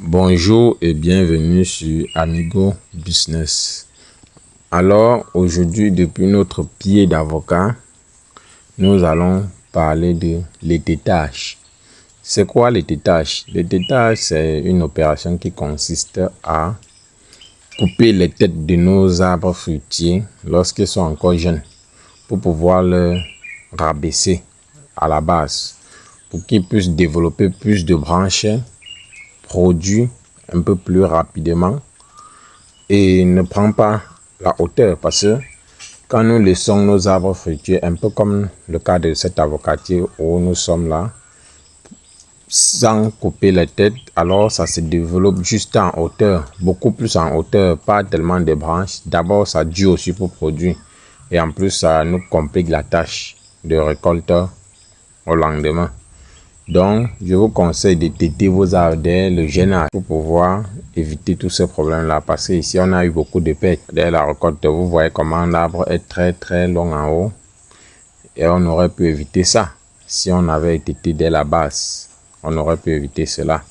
Bonjour et bienvenue sur Amigo Business. Alors aujourd'hui, depuis notre pied d'avocat, nous allons parler de l'étiquetage. C'est quoi l'étiquetage? L'étiquetage, c'est une opération qui consiste à couper les têtes de nos arbres fruitiers lorsqu'ils sont encore jeunes pour pouvoir les rabaisser à la base pour qu'ils puissent développer plus de branches, produit un peu plus rapidement et ne prend pas la hauteur, parce que quand nous laissons nos arbres fruitiers, un peu comme le cas de cet avocatier où nous sommes là, sans couper les têtes, alors ça se développe juste en hauteur, beaucoup plus en hauteur, pas tellement de branches. D'abord, ça dure aussi pour produire et en plus ça nous complique la tâche de récolte au lendemain. Donc, je vous conseille de têter vos arbres dès le jeune âge pour pouvoir éviter tous ces problèmes-là. Parce que ici, on a eu beaucoup de pertes dès la récolte. Vous voyez comment l'arbre est très long en haut. Et on aurait pu éviter ça. Si on avait têté dès la base, on aurait pu éviter cela.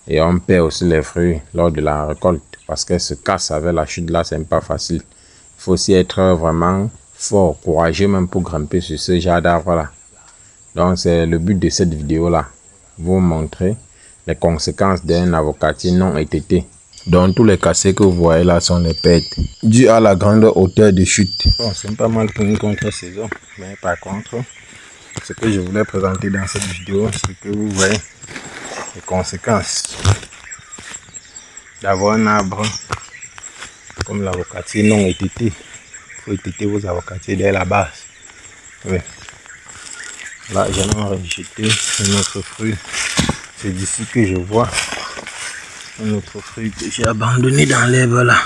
Et on perd aussi les fruits lors de la récolte. Parce qu'elle se casse avec la chute là, c'est pas facile. Il faut aussi être vraiment fort, courageux même pour grimper sur ce genre d'arbre-là. Donc, c'est le but de cette vidéo-là. Vous montrer les conséquences d'un avocatier non étêté. Donc, tous les cassés que vous voyez là sont les pertes dues à la grande hauteur de chute. Bon, c'est pas mal pour une contre-saison. Mais par contre, ce que je voulais présenter dans cette vidéo, c'est que vous voyez les conséquences d'avoir un arbre comme l'avocatier non étêté. Il faut étêter vos avocatiers dès la base. Oui. Là, j'en ai rejeté un autre fruit. C'est d'ici que je vois un autre fruit que j'ai abandonné dans l'herbe là.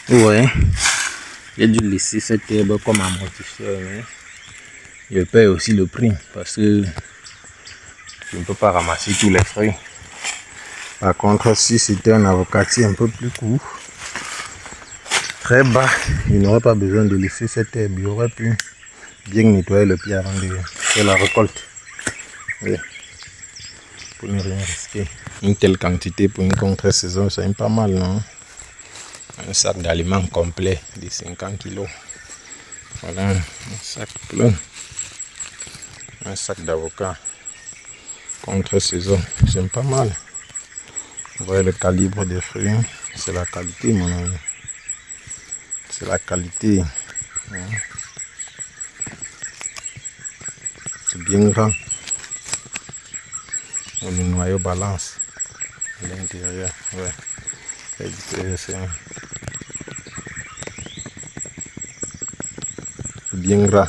Vous voyez, j'ai dû laisser cette herbe comme amortisseur, mais je paye aussi le prix parce que je ne peux pas ramasser tous les fruits. Par contre, si c'était un avocatier un peu plus court, très bas, je n'aurais pas besoin de laisser cette herbe. J'aurais pu bien nettoyer le pied avant de faire la récolte. Oui. Pour ne rien risquer. Une telle quantité pour une contre-saison, c'est pas mal, non? Un sac d'aliments complet de 50 kg. Voilà, un sac plein. Un sac d'avocat. Contre-saison, c'est pas mal. Vous voyez le calibre des fruits, c'est la qualité, mon ami. C'est la qualité. C'est bien grand. Le noyau balance à l'intérieur. Ouais. C'est bien gras.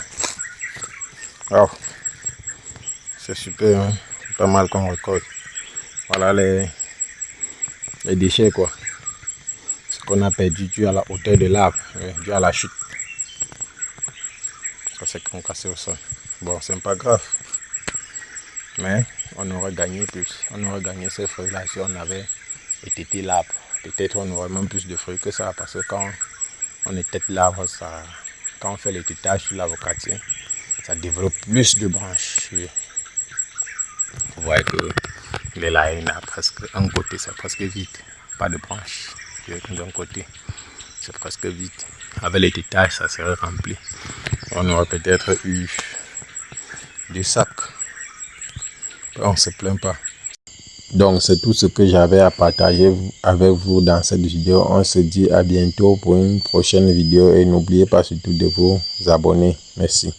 Oh, c'est super, hein? C'est pas mal qu'on récolte. Voilà les déchets, quoi. Ce qu'on a perdu dû à la hauteur de l'arbre, dû à la chute. Ça c'est concassé au sol. Bon, c'est pas grave. Mais on aurait gagné plus. On aurait gagné ces fruits-là si on avait étêté l'arbre. Peut-être on aurait même plus de fruits que ça. Parce que quand on étête l'arbre, quand on fait l'étêtage sur l'avocatier, ça développe plus de branches. Vous voyez que les laines, presque un côté, c'est presque vide. Pas de branches d'un côté. C'est presque vide. Avec l'étêtage, ça serait rempli. On aurait peut-être eu des sacs. On ne se plaint pas. Donc c'est tout ce que j'avais à partager avec vous dans cette vidéo. On se dit à bientôt pour une prochaine vidéo et n'oubliez pas surtout de vous abonner. Merci.